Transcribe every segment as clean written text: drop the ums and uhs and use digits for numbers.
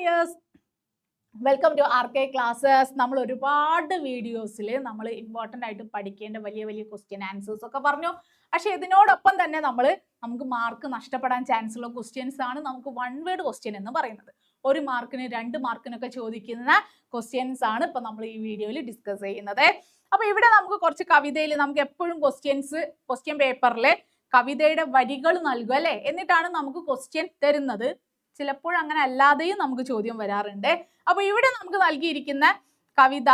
Dears, welcome to R K classes. നമ്മൾ ഒരുപാട് വീഡിയോസിൽ നമ്മൾ ഇമ്പോർട്ടൻ്റ് ആയിട്ട് പഠിക്കേണ്ട വലിയ വലിയ ക്വസ്റ്റ്യൻ ആൻസേഴ്സ് ഒക്കെ പറഞ്ഞു. പക്ഷെ ഇതിനോടൊപ്പം തന്നെ നമുക്ക് മാർക്ക് നഷ്ടപ്പെടാൻ ചാൻസ് ഉള്ള ക്വസ്റ്റ്യൻസ് ആണ് നമുക്ക് വൺ വേർഡ് ക്വസ്റ്റ്യൻ എന്ന് പറയുന്നത്. 1 മാർക്കിന് 2 മാർക്കിനൊക്കെ ചോദിക്കുന്ന ക്വസ്റ്റ്യൻസ് ആണ് ഇപ്പൊ നമ്മൾ ഈ വീഡിയോയിൽ ഡിസ്കസ് ചെയ്യുന്നത്. അപ്പൊ ഇവിടെ നമുക്ക് കുറച്ച് കവിതയിൽ നമുക്ക് എപ്പോഴും ക്വസ്റ്റ്യൻ പേപ്പറിൽ കവിതയുടെ വരികൾ നൽകുക അല്ലെ, എന്നിട്ടാണ് നമുക്ക് ക്വസ്റ്റ്യൻ തരുന്നത്. ചിലപ്പോൾ അങ്ങനെ അല്ലാതെയും നമുക്ക് ചോദ്യം വരാറുണ്ട്. അപ്പൊ ഇവിടെ നമുക്ക് നൽകിയിരിക്കുന്ന കവിത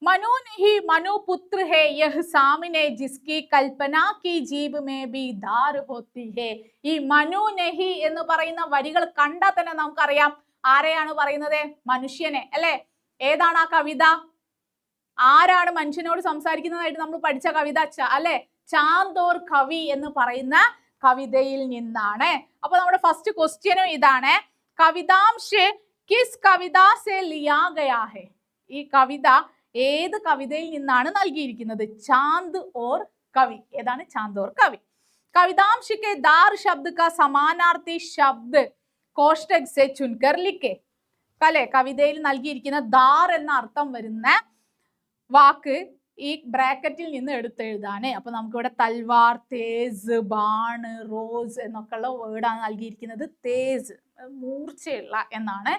മനു നഹി മനു പുത്ര ഹേ യഹ് സാമിനെ ജിസ്കി കൽപ്പന കി ജീബ് മേ ബി ദാർ ഹോത്തി ഹേ. ഈ മനു നഹി എന്ന് പറയുന്ന വരികൾ കണ്ടാൽ തന്നെ നമുക്കറിയാം ആരെയാണ് പറയുന്നത്, മനുഷ്യനെ അല്ലെ. ഏതാണ് ആ കവിത? ആരാണ് മനുഷ്യനോട് സംസാരിക്കുന്നതായിട്ട് നമ്മൾ പഠിച്ച കവിത അല്ലെ, ചാന്ദ് ഓർ കവി എന്ന് പറയുന്ന കവിതയിൽ നിന്നാണ്. അപ്പൊ നമ്മുടെ ഫസ്റ്റ് ക്വസ്റ്റ്യനും ഇതാണ്, കവിതാംശ് കിസ് കവിത സെ ലിയാ ഗയാ ഹെ. ഈ കവിത ഏത് കവിതയിൽ നിന്നാണ് നൽകിയിരിക്കുന്നത്? ചാന്ദ് ഓർ കവി. ഏതാണ് ചാന്ദ് ഓർ കവി? കവിതാംശ് കെ ദാർ ശബ്ദ കാ സമാനാർത്ഥി ശബ്ദ കോഷ്ടക് സെ ചുൻകർ ലിഖെ. അല്ലെ, കവിതയിൽ നൽകിയിരിക്കുന്ന ദാർ എന്ന അർത്ഥം വരുന്ന വാക്ക് ഈ ബ്രാക്കറ്റിൽ നിന്ന് എടുത്തെഴുതാണ്. അപ്പൊ നമുക്കിവിടെ തൽവാർ, തേസ്, ബാണ്, റോസ് എന്നൊക്കെയുള്ള വേർഡാണ് നൽകിയിരിക്കുന്നത്. തേസ് മൂർച്ചയുള്ള എന്നാണ്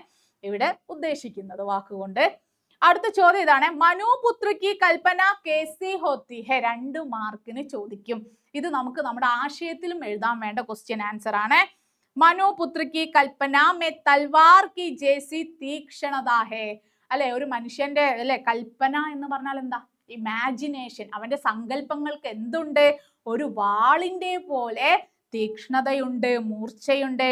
ഇവിടെ ഉദ്ദേശിക്കുന്നത് വാക്കുകൊണ്ട്. അടുത്ത ചോദ്യം ഇതാണ്, മനു പുത്രക്ക് കൽപ്പന കേസി ഹോത്തി ഹെ. 2 മാർക്കിന് ചോദിക്കും. ഇത് നമുക്ക് നമ്മുടെ ആശയത്തിലും എഴുതാൻ വേണ്ട ക്വസ്റ്റ്യൻ ആൻസർ ആണ്. മനു പുത്രക്ക് കൽപ്പന മേ തൽവാർ കി ജേസി തീക്ഷണത ഹെ. അല്ലെ, ഒരു മനുഷ്യന്റെ അല്ലെ കൽപ്പന എന്ന് പറഞ്ഞാൽ എന്താ? ഇമാജിനേഷൻ. അവന്റെ സങ്കല്പങ്ങൾക്ക് എന്തുണ്ട്? ഒരു വാളിന്റെ പോലെ തീക്ഷ്ണതയുണ്ട്, മൂർച്ചയുണ്ട്.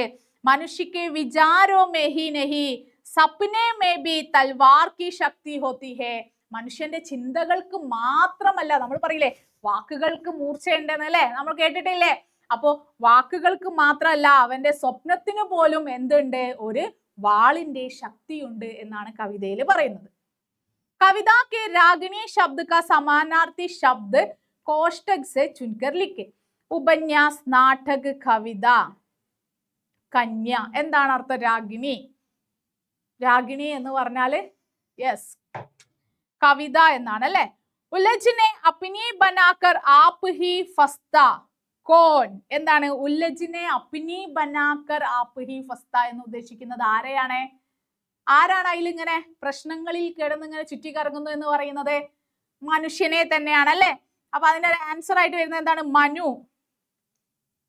മനുഷ്യക്ക് വിചാരോ മെഹി നഹി സപ്നെ മേ ബി തൽവാർ കി ശക്തി ഹോത്തി ഹേ. മനുഷ്യന്റെ ചിന്തകൾക്ക് മാത്രമല്ല, നമ്മൾ പറയില്ലേ വാക്കുകൾക്ക് മൂർച്ചയുണ്ടെന്ന് അല്ലെ, നമ്മൾ കേട്ടിട്ടില്ലേ? അപ്പോ വാക്കുകൾക്ക് മാത്രമല്ല, അവന്റെ സ്വപ്നത്തിന് പോലും എന്തുണ്ട്? ഒരു വാളിന്റെ ശക്തിയുണ്ട് എന്നാണ് കവിതയിൽ പറയുന്നത്. कविता के रागिणी शब्द का समानार्थी शब्द कोष्टक से चुनकर लिखे. ഉപന്യാസ്, നാടക, കവിത, കന്യ. എന്താണ് അർത്ഥം? രാഗിണി. രാഗിണി എന്ന് പറഞ്ഞാല് യെസ് കവിത എന്നാണ് അല്ലെ. ഉലജിനെ അപ്നി ബനാക്കർ ആപ് ഹി ഫസ്ത കോൻ. എന്താണ് ഉലജിനെ അപ്നി ബനാക്കർ ആപ് ഹി ഫസ്ത എന്ന് ഉദ്ദേശിക്കുന്നത് ആരെയാണ്? ആരാണ് അതിലിങ്ങനെ പ്രശ്നങ്ങളിൽ കിടന്നിങ്ങനെ ചുറ്റിക്കറങ്ങുന്നു എന്ന് പറയുന്നത്? മനുഷ്യനെ തന്നെയാണ് അല്ലെ. അപ്പൊ അതിന്റെ ഒരു ആൻസർ ആയിട്ട് വരുന്നത് എന്താണ്? മനു,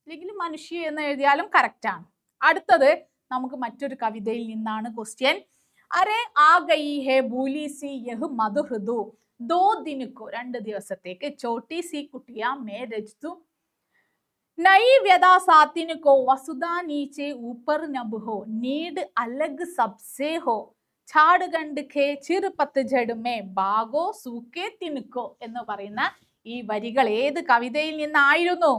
അല്ലെങ്കിൽ മനുഷ്യ എന്ന് എഴുതിയാലും കറക്റ്റ് ആണ്. അടുത്തത് നമുക്ക് മറ്റൊരു കവിതയിൽ നിന്നാണ് ക്വസ്റ്റ്യൻ. അരെ ആ ഗയി ഹെ ഭൂലി സി യഹ് മധുഹൃദു 2 ദിനക്കോ. 2 ദിവസത്തേക്ക് ചോട്ടി സി കുട്ടിയ മേ രജ്തു नई व्यदा सातिन को वसुधा नीचे ऊपर नब हो नीड अलग सबसे हो छाड़ गंड के चिर पतझड़ में बागो सूके तिनको എന്ന് പറയുന്ന ഈ വരികൾ ഏത് കവിതയിൽ നിന്നായിരുന്നു?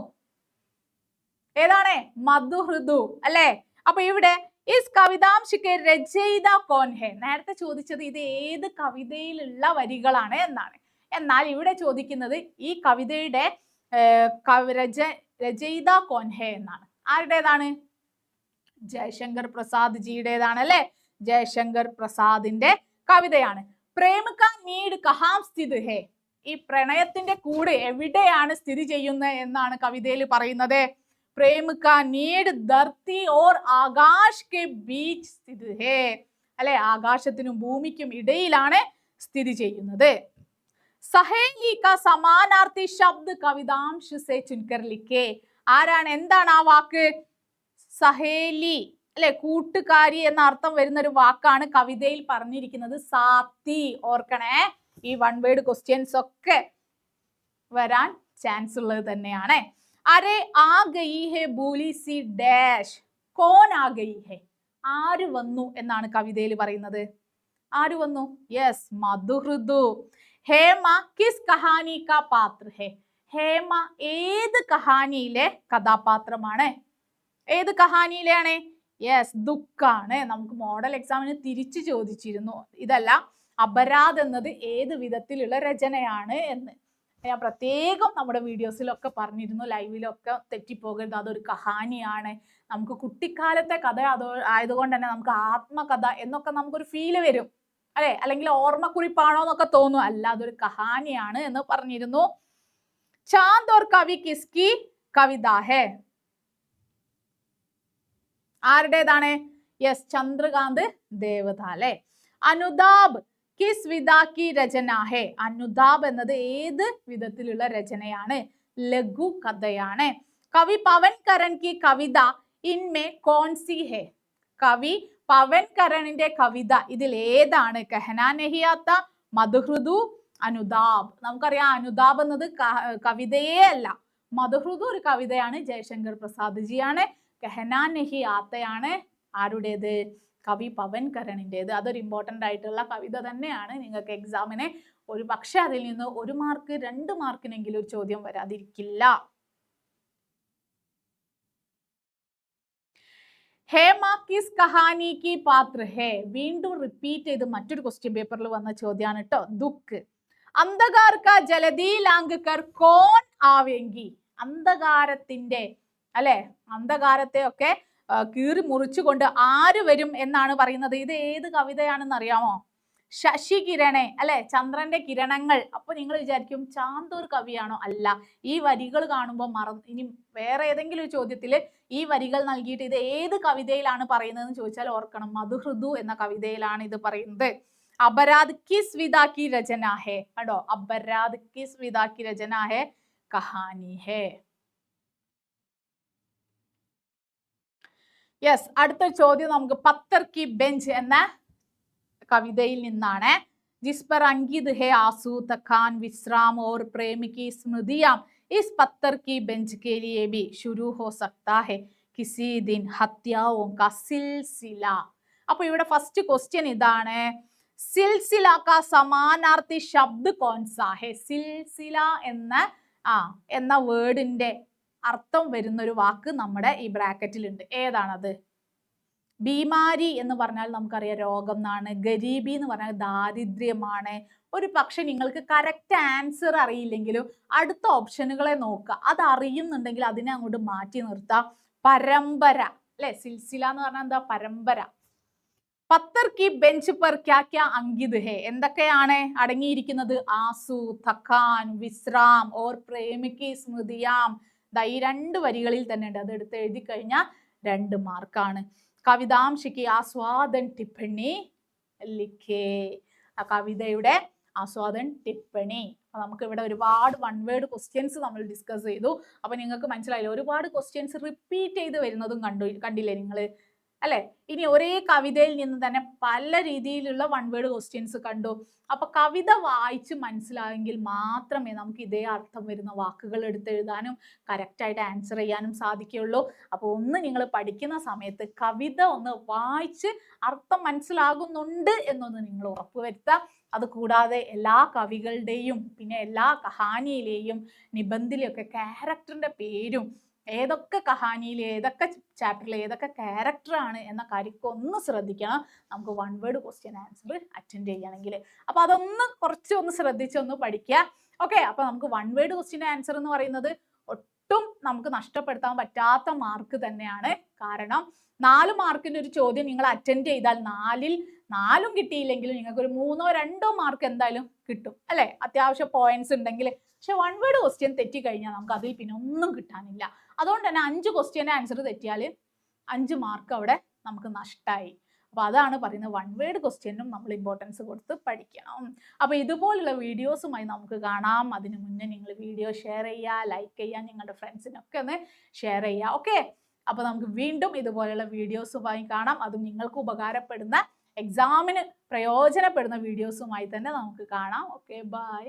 ഏതാണ്? മധുഹൃദു അല്ലെ. അപ്പൊ ഇവിടെ ഇസ് കവിതാംശിക്ക് രചയിത കോൻ ഹെ. നേരത്തെ ചോദിച്ചത് ഇത് ഏത് കവിതയിലുള്ള വരികളാണ് എന്നാണ്. എന്നാൽ ഇവിടെ ചോദിക്കുന്നത് ഈ കവിതയുടെ രചയിത കോൻ ഹെ എന്നാണ്. ആരുടേതാണ്? ജയശങ്കർ പ്രസാദ് ജിയുടേതാണ് അല്ലെ. ജയശങ്കർ പ്രസാദിന്റെ കവിതയാണ്. പ്രേമ കാ നീഡ് കഹാം സ്ഥിത് ഹെ. ഈ പ്രണയത്തിന്റെ കൂട് എവിടെയാണ് സ്ഥിതി ചെയ്യുന്നത് എന്നാണ് കവിതയിൽ പറയുന്നത്. പ്രേമ കാ നീഡ് ധർത്തി ഓർ ആകാശ് കെ ബീച്ച് സ്ഥിത് ഹെ. അല്ലെ, ആകാശത്തിനും ഭൂമിക്കും ഇടയിലാണ് സ്ഥിതി ചെയ്യുന്നത്. സഹേലി കാ സമാനാർത്ഥി ശബ്ദ കവിതാംശ് സെ ചുൻകർ ലിഖെ. ആരാണ്? എന്താണ് ആ വാക്ക്? സഹേലി അല്ലെ, കൂട്ടുകാരി എന്ന അർത്ഥം വരുന്ന ഒരു വാക്കാണ് കവിതയിൽ പറഞ്ഞിരിക്കുന്നത്. സാത്തി. ഓർക്കണേ, ഈ വൺ വേർഡ് ക്വസ്റ്റ്യൻസ് ഒക്കെ വരാൻ ചാൻസ് ഉള്ളത് തന്നെയാണ്. അരെ ആ ഗയി ഹെ ഭൂലി സി ഡാഷ് കോൻ ആ ഗയി ഹെ. ആര് വന്നു എന്നാണ് കവിതയിൽ പറയുന്നത്. ആര് വന്നു? യെസ്, മധുഹൃദു. ഹേമ കിസ് കഹാനി കാ പാത്ര ഹെ. ഹേമ ഏത് കഹാനിയിലെ കഥാപാത്രമാണ്? ഏത് കഹാനിയിലാണ്? യെസ്, ദുഃഖാണ്. നമുക്ക് മോഡൽ എക്സാമിന് തിരിച്ചു ചോദിച്ചിരുന്നു ഇതല്ല, അപരാധ് എന്നത് ഏത് വിധത്തിലുള്ള രചനയാണ് എന്ന്. ഞാൻ പ്രത്യേകം നമ്മുടെ വീഡിയോസിലൊക്കെ പറഞ്ഞിരുന്നു, ലൈവിലൊക്കെ തെറ്റിപ്പോകരുത്, അതൊരു കഹാനിയാണ്. നമുക്ക് കുട്ടിക്കാലത്തെ കഥ ആയതുകൊണ്ട് തന്നെ നമുക്ക് ആത്മകഥ എന്നൊക്കെ നമുക്കൊരു ഫീല് വരും അല്ലെ, അല്ലെങ്കിൽ ഓർമ്മക്കുറിപ്പാണോ എന്നൊക്കെ തോന്നും. അല്ല, അതൊരു കഹാനിയാണ് എന്ന് പറഞ്ഞിരുന്നു. ചാന്ദ് ഓർ കവി കിസ്കി കവിത ഹേ? ആരുടേതാണ്? യെസ്, ചന്ദ്രകാന്ത് ദേവത അല്ലെ. അനുതാപ് കിസ് വിധ കി രചന ഹേ? അനുതാപ് എന്നത് ഏത് വിധത്തിലുള്ള രചനയാണ്? ലഘു കഥയാണ്. കവി പവൻ കരൺ കി കവിത ഇൻമേ കോൺസി ഹേ? കവി പവൻ കരണിന്റെ കവിത ഇതിൽ ഏതാണ്? കഹനാ നഹി ആത്ത, മധുഹൃദു, അനുതാപ്. നമുക്കറിയാം അനുതാപ് എന്നത് കവിതയേ അല്ല, മധുഹൃദു ഒരു കവിതയാണ്, ജയശങ്കർ പ്രസാദ് ജിയാണ്. കഹനാ നഹി ആത്തയാണ് ആരുടേത്? കവി പവൻ കരണിൻ്റെത്. അതൊരു ഇമ്പോർട്ടൻ്റ് ആയിട്ടുള്ള കവിത തന്നെയാണ്. നിങ്ങൾക്ക് എക്സാമിന് ഒരു പക്ഷെ അതിൽ നിന്ന് 1 മാർക്ക് 2 മാർക്കിനെങ്കിലും ഒരു ചോദ്യം വരാതിരിക്കില്ല. ഹേമ കിസ് കഹാനി കി പാത്ര ഹേ? വീണ്ടും റിപ്പീറ്റ് ചെയ്ത് മറ്റൊരു ക്വസ്റ്റ്യൻ പേപ്പറിൽ വന്ന ചോദ്യമാണ് കേട്ടോ. ദുഃഖ് അന്ധകാർ കാ ജലദി ലാംഗ് കർ കോൺ ആവേങ്കി? അന്ധകാരത്തിന്റെ അല്ലെ, അന്ധകാരത്തെ ഒക്കെ കീറി മുറിച്ചുകൊണ്ട് ആര് വരും എന്നാണ് പറയുന്നത്. ഇത് ഏത് കവിതയാണെന്ന് അറിയാമോ? ശശി കിരണേ അല്ലെ, ചന്ദ്രന്റെ കിരണങ്ങൾ. അപ്പൊ നിങ്ങൾ വിചാരിക്കും ചാന്തൂർ കവിയാണോ? അല്ല. ഈ വരികൾ കാണുമ്പോൾ ഇനി വേറെ ഏതെങ്കിലും ഒരു ചോദ്യത്തിൽ ഈ വരികൾ നൽകിയിട്ട് ഇത് ഏത് കവിതയിലാണ് പറയുന്നതെന്ന് ചോദിച്ചാൽ ഓർക്കണം, മധുഹൃദു എന്ന കവിതയിലാണ് ഇത് പറയുന്നത്. അപരാധ് കിസ് വിധ കി രചന ഹേ? കണ്ടോ, അപരാധ് കിസ് വിധ കി രചന ഹേ? കഹാനി ഹേ. യെസ്, അടുത്ത ചോദ്യം നമുക്ക് പത്തർ കി ബെഞ്ച് എന്ന കവിതയിൽ നിന്നാണ്. ജിസ് പർ അങ്കിത് ഹേ ആസു തഖാൻ വിശ്രാം ഓർ പ്രേമി കി സ്മൃതിയാം ഇസ് പത്തർ കി ബെഞ്ച് കെ ലിയേ ഭി ശുരു ഹോ സക്താ ഹേ കിസി ദിൻ ഹത്യാओं का സിൽസില. അപ്പൊ ഇവിടെ ഫസ്റ്റ് ക്വസ്റ്റ്യൻ ഇതാണ്, സിൽസില കാ സമാനാർത്ഥി ശബ്ദ് കോൺസാ ഹേ? സിൽസില എന്ന വേർഡിന്റെ അർത്ഥം വരുന്ന ഒരു വാക്ക് നമ്മുടെ ഈ ബ്രാക്കറ്റിൽ ഉണ്ട്. ഏതാണത്? ബീമാരി എന്ന് പറഞ്ഞാൽ നമുക്കറിയാം രോഗം എന്നാണ്. ഗരീബി എന്ന് പറഞ്ഞാൽ ദാരിദ്ര്യമാണ്. ഒരു പക്ഷെ നിങ്ങൾക്ക് കറക്റ്റ് ആൻസർ അറിയില്ലെങ്കിലും അടുത്ത ഓപ്ഷനുകളെ നോക്കുക, അത് അറിയുന്നുണ്ടെങ്കിൽ അതിനെ അങ്ങോട്ട് മാറ്റി നിർത്താം. പരമ്പര അല്ലെ, സിൽസില എന്ന് പറഞ്ഞാൽ എന്താ? പരമ്പര. പത്തർ കി ബെഞ്ച് പർ ക്യാ ക്യാ അങ്കിത് ഹേ? എന്തൊക്കെയാണ് അടങ്ങിയിരിക്കുന്നത്? ആസു, തഖാൻ, വിശ്രാം ഓർ പ്രേമിക്ക് സ്മൃതിയാം. ഈ 2 വരികളിൽ തന്നെ ഉണ്ട്. അത് എടുത്ത് എഴുതി കഴിഞ്ഞാൽ 2 മാർക്കാണ്. കവിതാംശിക്ക് ആസ്വാദൻ ടിപ്പണി ലിഖേ? ആ കവിതയുടെ ആസ്വാദൻ ടിപ്പണി. നമുക്ക് ഇവിടെ ഒരുപാട് 1 വേർഡ് ക്വസ്റ്റ്യൻസ് നമ്മൾ ഡിസ്കസ് ചെയ്തു. അപ്പൊ നിങ്ങൾക്ക് മനസ്സിലായില്ല, ഒരുപാട് ക്വസ്റ്റ്യൻസ് റിപ്പീറ്റ് ചെയ്ത് വരുന്നതും കണ്ടില്ലേ നിങ്ങൾ അല്ലെ? ഇനി ഒരേ കവിതയിൽ നിന്ന് തന്നെ പല രീതിയിലുള്ള 1 വേർഡ് ക്വസ്റ്റ്യൻസ് കണ്ടു. അപ്പൊ കവിത വായിച്ച് മനസ്സിലായെങ്കിൽ മാത്രമേ നമുക്ക് ഇതേ അർത്ഥം വരുന്ന വാക്കുകൾ എടുത്തെഴുതാനും കറക്റ്റായിട്ട് ആൻസർ ചെയ്യാനും സാധിക്കുകയുള്ളൂ. അപ്പോൾ ഒന്ന് നിങ്ങൾ പഠിക്കുന്ന സമയത്ത് കവിത ഒന്ന് വായിച്ച് അർത്ഥം മനസ്സിലാകുന്നുണ്ട് എന്നൊന്ന് നിങ്ങൾ ഉറപ്പുവരുത്തുക. അതുകൂടാതെ എല്ലാ കവികളുടെയും പിന്നെ എല്ലാ കഹാനിയിലെയും നിബന്ധിലെയൊക്കെ ക്യാരക്ടറിന്റെ പേരും ഏതൊക്കെ കഹാനിയിൽ ഏതൊക്കെ ചാപ്റ്ററിൽ ഏതൊക്കെ ക്യാരക്ടറാണ് എന്ന കാര്യമൊക്കെ ഒന്ന് ശ്രദ്ധിക്കണം, നമുക്ക് 1 വേർഡ് ക്വസ്റ്റ്യൻ ആൻസർ അറ്റൻഡ് ചെയ്യണമെങ്കിൽ. അപ്പൊ അതൊന്ന് കുറച്ചൊന്ന് ശ്രദ്ധിച്ചൊന്ന് പഠിക്കുക. ഓക്കെ, അപ്പൊ നമുക്ക് 1 വേർഡ് ക്വസ്റ്റ്യൻ ആൻസർ എന്ന് പറയുന്നത് ഒട്ടും നമുക്ക് നഷ്ടപ്പെടുത്താൻ പറ്റാത്ത മാർക്ക് തന്നെയാണ്. കാരണം 4 മാർക്കിന്റെ ഒരു ചോദ്യം നിങ്ങൾ അറ്റൻഡ് ചെയ്താൽ 4ൽ 4 കിട്ടിയില്ലെങ്കിലും നിങ്ങൾക്ക് ഒരു 3ഓ 2ഓ മാർക്ക് എന്തായാലും കിട്ടും അല്ലെ, അത്യാവശ്യം പോയിന്റ്സ് ഉണ്ടെങ്കിൽ. പക്ഷെ 1 വേർഡ് ക്വസ്റ്റ്യൻ തെറ്റി കഴിഞ്ഞാൽ നമുക്ക് അതിൽ പിന്നെ ഒന്നും കിട്ടാനില്ല. അതുകൊണ്ട് തന്നെ 5 ക്വസ്റ്റ്യൻ്റെ ആൻസർ തെറ്റിയാൽ 5 മാർക്ക് അവിടെ നമുക്ക് നഷ്ടമായി. അപ്പൊ അതാണ് പറയുന്നത്, 1 വേർഡ് ക്വസ്റ്റ്യനും നമ്മൾ ഇമ്പോർട്ടൻസ് കൊടുത്ത് പഠിക്കണം. അപ്പൊ ഇതുപോലുള്ള വീഡിയോസുമായി നമുക്ക് കാണാം. അതിനു മുന്നേ നിങ്ങൾ വീഡിയോ ഷെയർ ചെയ്യുക, ലൈക്ക് ചെയ്യുക, നിങ്ങളുടെ ഫ്രണ്ട്സിനൊക്കെ ഒന്ന് ഷെയർ ചെയ്യുക. ഓക്കെ, അപ്പൊ നമുക്ക് വീണ്ടും ഇതുപോലെയുള്ള വീഡിയോസുമായി കാണാം. അതും നിങ്ങൾക്ക് ഉപകാരപ്പെടുന്ന എക്സാമിന് പ്രയോജനപ്പെടുന്ന വീഡിയോസുമായി തന്നെ നമുക്ക് കാണാം. Okay, by.